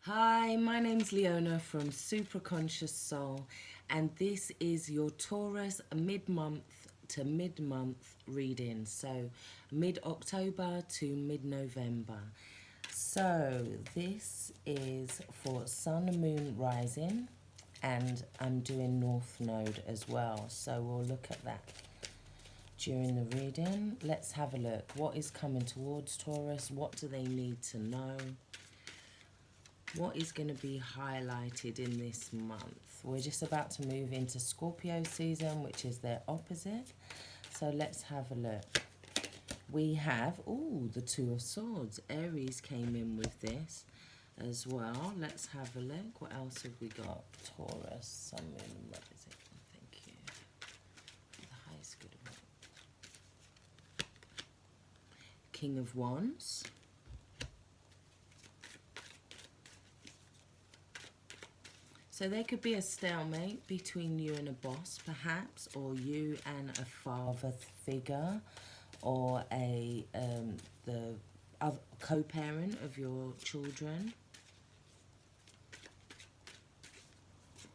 Hi, my name's Leona from Supra ConsciousSoul, and this is your Taurus mid-month to mid-month reading. So mid-October to mid-November. So this is for Sun, Moon, Rising, and I'm doing North Node as well. So we'll look at that during the reading. Let's have a look. What is coming towards Taurus? What do they need to know? What is going to be highlighted in this month? We're just about to move into Scorpio season, which is their opposite. So let's have a look. We have, the Two of Swords. Aries came in with this as well. Let's have a look. What else have we got? Taurus, Sun, Moon, and Rising. Thank you. The highest good one. King of Wands. So there could be a stalemate between you and a boss, perhaps, or you and a father figure, or the co-parent of your children.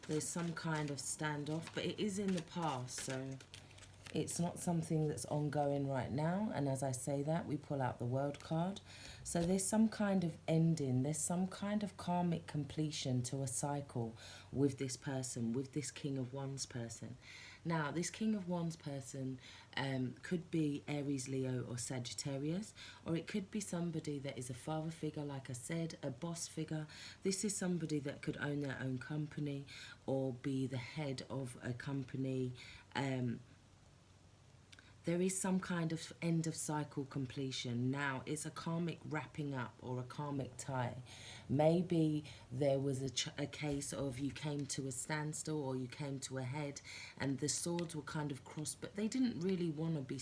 There's some kind of standoff, but it is in the past, so it's not something that's ongoing right now. And as I say that, we pull out the World card. So there's some kind of ending. There's some kind of karmic completion to a cycle with this person, with this King of Wands person. Now, this King of Wands person could be Aries, Leo, or Sagittarius, or it could be somebody that is a father figure, like I said, a boss figure. This is somebody that could own their own company or be the head of a company. There is some kind of end of cycle completion. Now, it's a karmic wrapping up or a karmic tie. Maybe there was a case of you came to a standstill or you came to a head and the swords were kind of crossed, but they didn't really want to be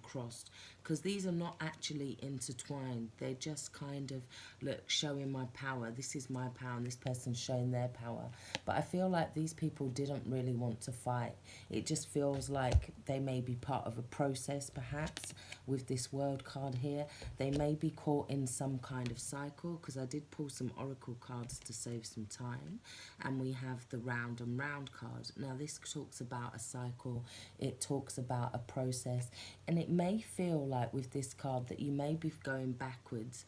crossed, because these are not actually intertwined. They're just kind of, look, showing my power. This is my power and this person's showing their power. But I feel like these people didn't really want to fight. It just feels like they may be part of a process, perhaps, with this World card here. They may be caught in some kind of cycle, because I did pull some oracle cards to save some time. And we have the Round and Round card. Now, this talks about a cycle. It talks about a process. And it may feel like with this card that you may be going backwards.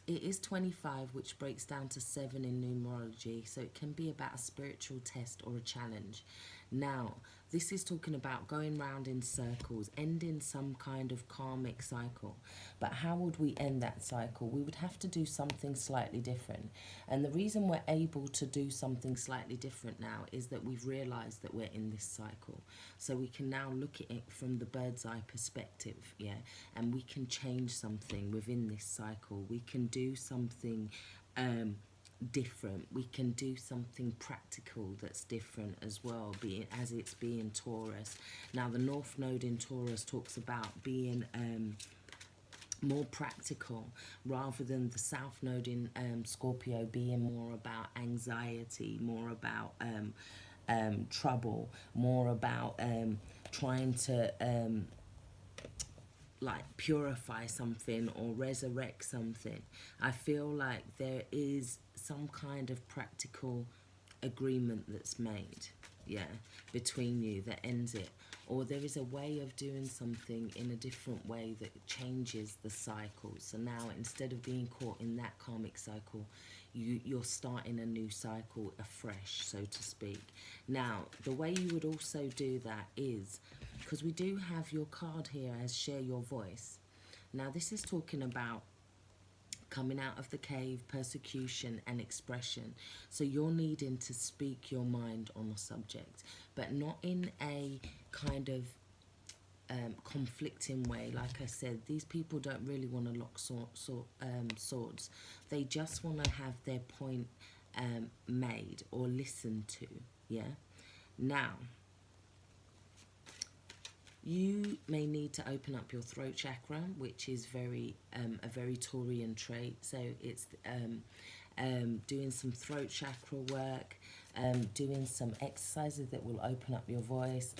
It is 25, which breaks down to 7 in numerology, so it can be about a spiritual test or a challenge. Now, this is talking about going round in circles, ending some kind of karmic cycle. But how would we end that cycle? We would have to do something slightly different. And the reason we're able to do something slightly different now is that we've realised that we're in this cycle. So we can now look at it from the bird's eye perspective, yeah? And we can change something within this cycle. We can do something different. We can do something practical that's different as well, as it's being Taurus. Now, the North Node in Taurus talks about being more practical, rather than the South Node in Scorpio being more about anxiety, more about trouble, more about trying to like purify something or resurrect something. I feel like there is some kind of practical agreement that's made, yeah, between you that ends it. Or there is a way of doing something in a different way that changes the cycle. So now, instead of being caught in that karmic cycle, you're starting a new cycle afresh, so to speak. Now, the way you would also do that is, because we do have your card here as share your voice. Now, this is talking about coming out of the cave, persecution and expression. So you're needing to speak your mind on a subject, but not in a kind of conflicting way. Like I said, these people don't really want to lock swords. They just want to have their point made or listened to, yeah? Now, you may need to open up your throat chakra, which is a very Taurian trait. So it's doing some throat chakra work, doing some exercises that will open up your voice,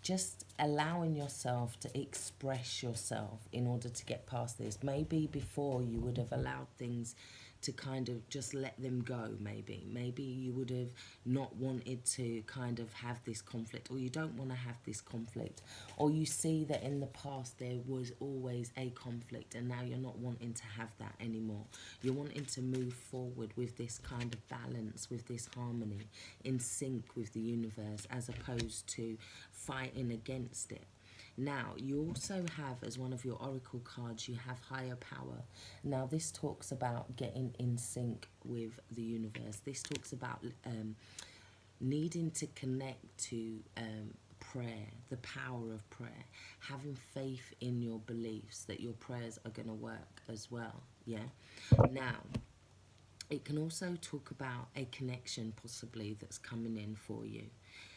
just allowing yourself to express yourself in order to get past this. Maybe before you would have allowed things to kind of just let them go. Maybe you would have not wanted to kind of have this conflict, or you don't want to have this conflict, or you see that in the past there was always a conflict and now you're not wanting to have that anymore. You're wanting to move forward with this kind of balance, with this harmony, in sync with the universe, as opposed to fighting against it. Now, you also have, as one of your oracle cards, you have higher power. Now, this talks about getting in sync with the universe. This talks about needing to connect to prayer, the power of prayer, having faith in your beliefs that your prayers are going to work as well. Yeah. Now, it can also talk about a connection possibly that's coming in for you.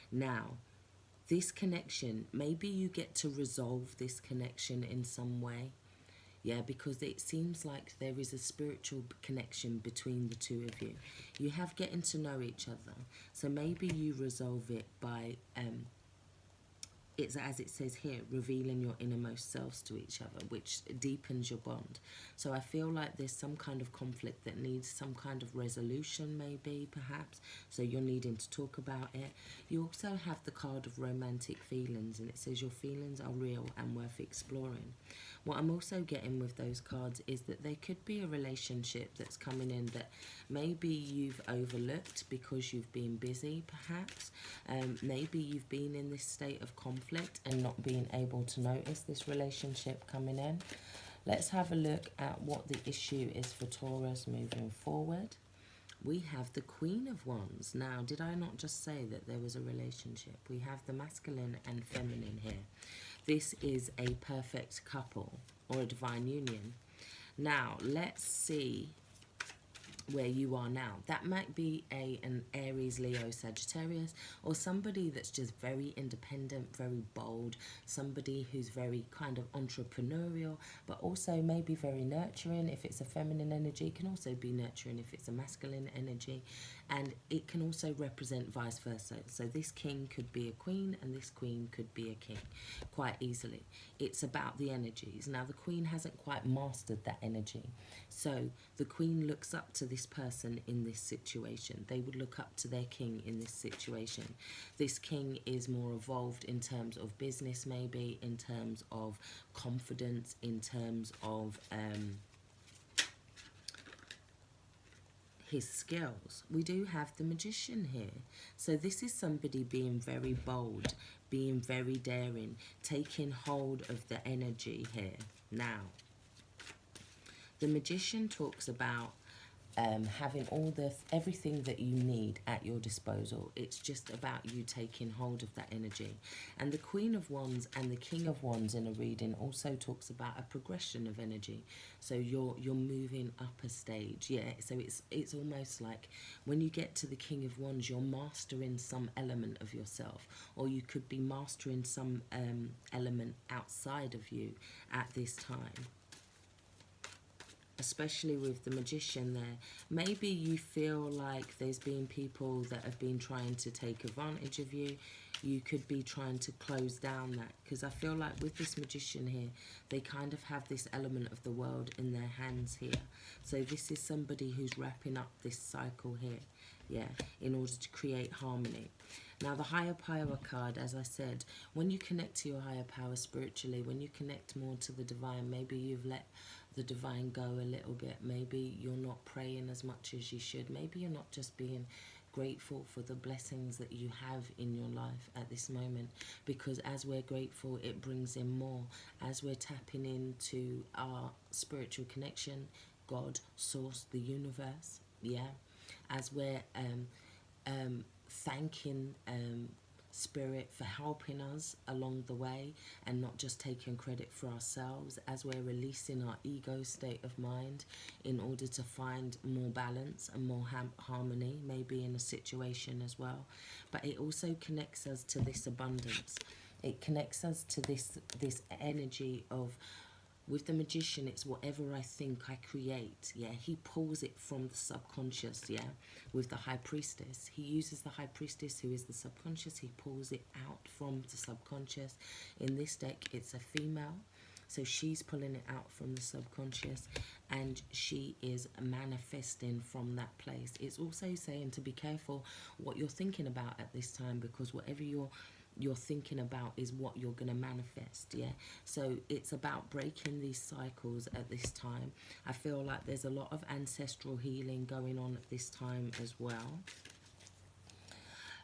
Now, this connection, maybe you get to resolve this connection in some way. Yeah, because it seems like there is a spiritual connection between the two of you. You have getting to know each other. So maybe you resolve it by, it's as it says here, revealing your innermost selves to each other, which deepens your bond. So I feel like there's some kind of conflict that needs some kind of resolution, maybe, perhaps. So you're needing to talk about it. You also have the card of romantic feelings, and it says your feelings are real and worth exploring. What I'm also getting with those cards is that there could be a relationship that's coming in that maybe you've overlooked because you've been busy, perhaps. Maybe you've been in this state of conflict and not being able to notice this relationship coming in. Let's have a look at what the issue is for Taurus moving forward. We have the Queen of Wands. Now, did I not just say that there was a relationship? We have the masculine and feminine here. This is a perfect couple or a divine union. Now, let's see where you are now. That might be an Aries, Leo, Sagittarius, or somebody that's just very independent, very bold, somebody who's very kind of entrepreneurial, but also maybe very nurturing. If it's a feminine energy, it can also be nurturing if it's a masculine energy, and it can also represent vice versa. So this king could be a queen and this queen could be a king quite easily. It's about the energies. Now, the queen hasn't quite mastered that energy, so the queen looks up to this person in this situation. They would look up to their king in this situation. This king is more evolved in terms of business, maybe in terms of confidence, in terms of his skills. We do have the magician here. So this is somebody being very bold, being very daring, taking hold of the energy here. Now, the magician talks about having everything that you need at your disposal. It's just about you taking hold of that energy. And the Queen of Wands and the King of Wands in a reading also talks about a progression of energy. So you're moving up a stage. Yeah, so it's almost like when you get to the King of Wands, you're mastering some element of yourself, or you could be mastering some element outside of you at this time. Especially with the magician there. Maybe you feel like there's been people that have been trying to take advantage of you. You could be trying to close down that, because I feel like with this magician here, they kind of have this element of the world in their hands here. So this is somebody who's wrapping up this cycle here, yeah, in order to create harmony. Now, the higher power card, as I said, when you connect to your higher power spiritually, when you connect more to the divine, maybe you've let the divine go a little bit. Maybe you're not praying as much as you should. Maybe you're not just being grateful for the blessings that you have in your life at this moment, because as we're grateful, it brings in more. As we're tapping into our spiritual connection, God, source, the universe, yeah, as we're thanking Spirit for helping us along the way and not just taking credit for ourselves, as we're releasing our ego state of mind in order to find more balance and more harmony, maybe in a situation as well. But it also connects us to this abundance. It connects us to this energy of, with the magician, it's whatever I think I create, yeah. He pulls it from the subconscious, yeah. With the high priestess, he uses the high priestess, who is the subconscious. He pulls it out from the subconscious. In this deck, it's a female. So she's pulling it out from the subconscious, and she is manifesting from that place. It's also saying to be careful what you're thinking about at this time, because whatever you're thinking about is what you're going to manifest. Yeah, so it's about breaking these cycles at this time. I feel like there's a lot of ancestral healing going on at this time as well.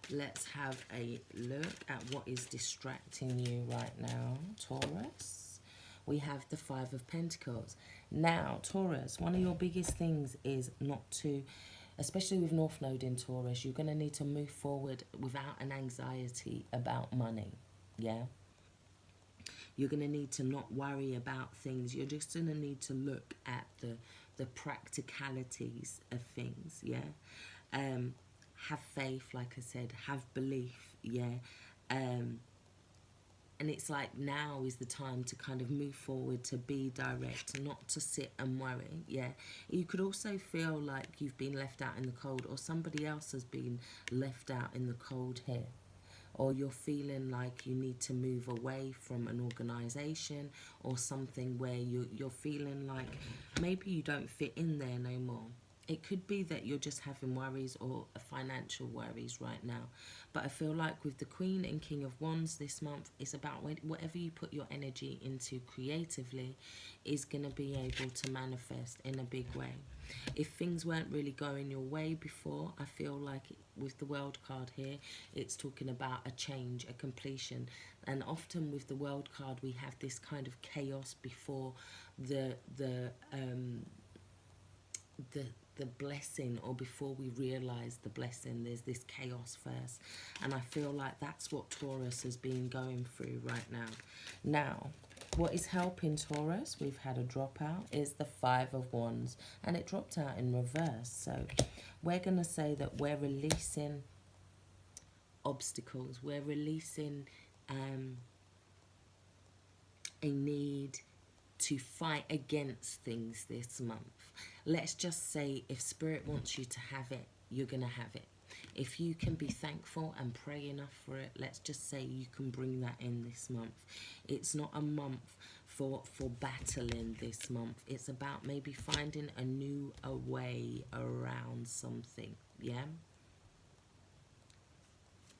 Let's have a look at what is distracting you right now, Taurus. We have the Five of Pentacles. Now, Taurus, one of your biggest things is not to, especially with North Node in Taurus, you're going to need to move forward without an anxiety about money. Yeah? You're going to need to not worry about things. You're just going to need to look at the practicalities of things. Yeah? Have faith, like I said. Have belief. Yeah? And it's like now is the time to kind of move forward, to be direct, not to sit and worry. Yeah, you could also feel like you've been left out in the cold, or somebody else has been left out in the cold here. Or you're feeling like you need to move away from an organisation or something where you're feeling like maybe you don't fit in there no more. It could be that you're just having worries or financial worries right now. But I feel like with the Queen and King of Wands this month, it's about whatever you put your energy into creatively is going to be able to manifest in a big way. If things weren't really going your way before, I feel like with the World card here, it's talking about a change, a completion. And often with the World card, we have this kind of chaos before the blessing, or before we realize the blessing. There's this chaos first, and I feel like that's what Taurus has been going through right now. Now, what is helping Taurus, we've had a dropout, is the Five of Wands, and it dropped out in reverse. So we're going to say that we're releasing obstacles, we're releasing a need to fight against things this month. Let's just say if Spirit wants you to have it, you're going to have it. If you can be thankful and pray enough for it, let's just say you can bring that in this month. It's not a month for battling this month. It's about maybe finding a way around something, yeah?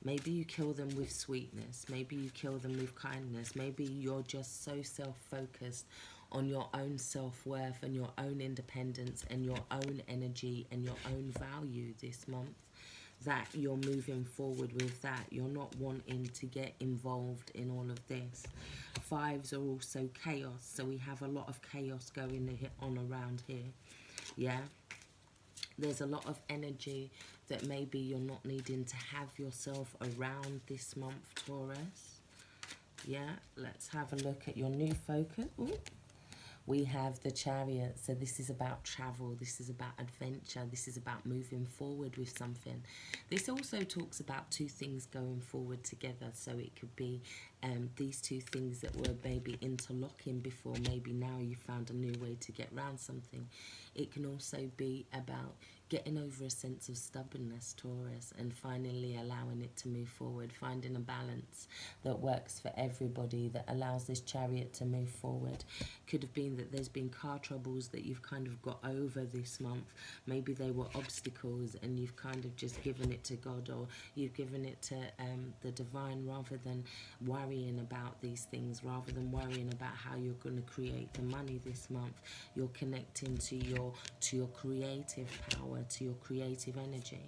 Maybe you kill them with sweetness. Maybe you kill them with kindness. Maybe you're just so self-focused on your own self-worth and your own independence and your own energy and your own value this month that you're moving forward with that. You're not wanting to get involved in all of this. Fives are also chaos, so we have a lot of chaos going on around here. Yeah? There's a lot of energy that maybe you're not needing to have yourself around this month, Taurus. Yeah, let's have a look at your new focus. Ooh. We have the Chariot, so this is about travel, this is about adventure, this is about moving forward with something. This also talks about two things going forward together, so it could be these two things that were maybe interlocking before, maybe now you found a new way to get around something. It can also be about getting over a sense of stubbornness, Taurus, and finally allowing it to move forward, finding a balance that works for everybody, that allows this Chariot to move forward. Could have been that there's been car troubles that you've kind of got over this month. Maybe they were obstacles and you've kind of just given it to God, or you've given it to the divine, rather than worrying about these things, rather than worrying about how you're going to create the money this month. You're connecting to your creative power, to your creative energy.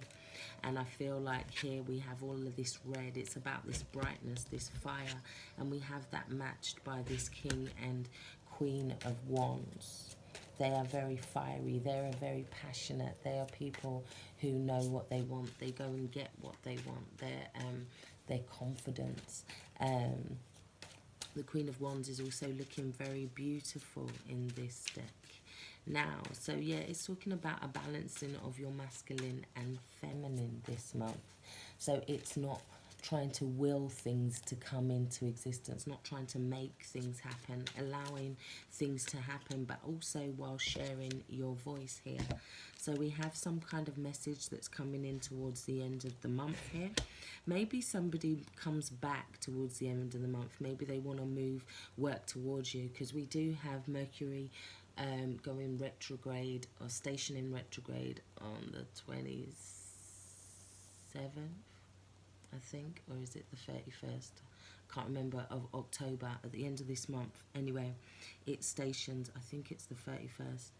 And I feel like here we have all of this red. It's about this brightness, this fire, and we have that matched by this King and Queen of Wands. They are very fiery, they are very passionate, they are people who know what they want, they go and get what they want, their confidence. The Queen of Wands is also looking very beautiful in this deck. Now, so yeah, it's talking about a balancing of your masculine and feminine this month. So it's not trying to will things to come into existence, not trying to make things happen, allowing things to happen, but also while sharing your voice here. So we have some kind of message that's coming in towards the end of the month here. Maybe somebody comes back towards the end of the month. Maybe they want to work towards you, because we do have Mercury going retrograde, or stationing retrograde, on the 27th, I think, or is it the 31st? Can't remember, of October, at the end of this month. Anyway, it stations, I think it's the 31st.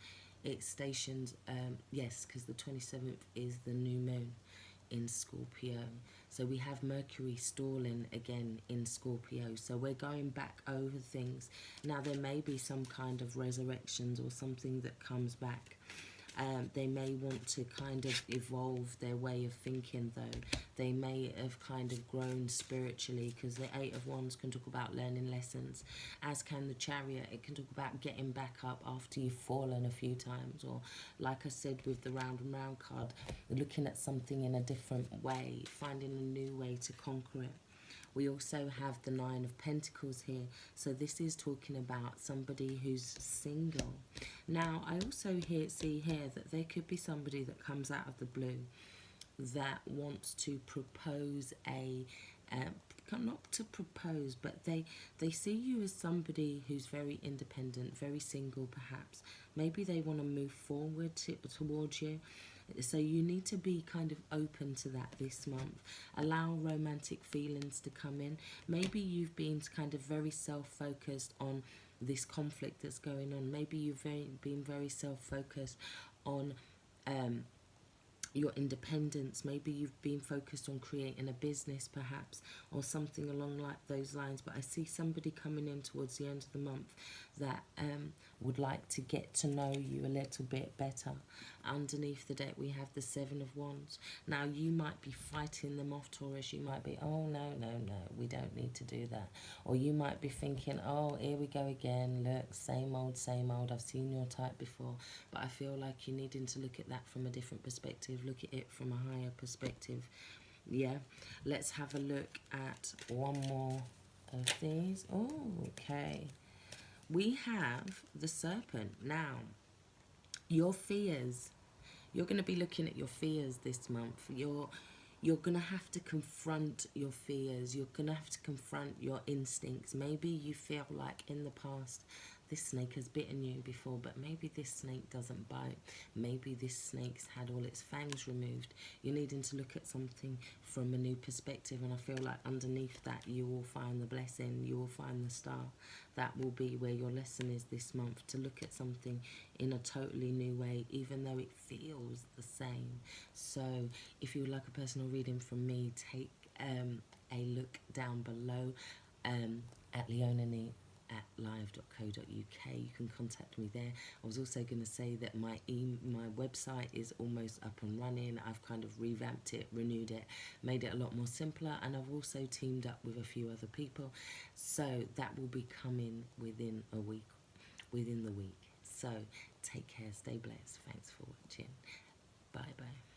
It stations, yes, because the 27th is the new moon in Scorpio. So we have Mercury stalling again in Scorpio. So we're going back over things. Now there may be some kind of resurrections or something that comes back. They may want to kind of evolve their way of thinking, though. They may have kind of grown spiritually, because the Eight of Wands can talk about learning lessons, as can the Chariot. It can talk about getting back up after you've fallen a few times, or like I said with the Round and Round card, looking at something in a different way, finding a new way to conquer it. We also have the Nine of Pentacles here. So this is talking about somebody who's single. Now, I also see here that there could be somebody that comes out of the blue that wants to propose not to propose, but they see you as somebody who's very independent, very single perhaps. Maybe they want to move forward towards you. So you need to be kind of open to that this month. Allow romantic feelings to come in. Maybe you've been kind of very self-focused on this conflict that's going on. Maybe you've been very self-focused on your independence. Maybe you've been focused on creating a business perhaps, or something along like those lines. But I see somebody coming in towards the end of the month that would like to get to know you a little bit better. Underneath the deck we have the Seven of Wands. Now you might be fighting them off, Taurus. You might be, oh no, we don't need to do that. Or you might be thinking, oh, here we go again, look, same old, I've seen your type before. But I feel like you're needing to look at that from a different perspective, look at it from a higher perspective. Yeah, let's have a look at one more of these. Oh, okay. We have the Serpent. Now, your fears. You're going to be looking at your fears this month. You're going to have to confront your fears. You're going to have to confront your instincts. Maybe you feel like in the past this snake has bitten you before, but maybe this snake doesn't bite. Maybe this snake's had all its fangs removed. You're needing to look at something from a new perspective, and I feel like underneath that you will find the blessing, you will find the star. That will be where your lesson is this month, to look at something in a totally new way, even though it feels the same. So if you would like a personal reading from me, take a look down below at leonanie@live.co.uk. You can contact me there. I was also going to say that my website is almost up and running. I've kind of revamped it, renewed it, made it a lot more simpler, and I've also teamed up with a few other people. So that will be coming within the week. So take care, stay blessed. Thanks for watching. Bye bye.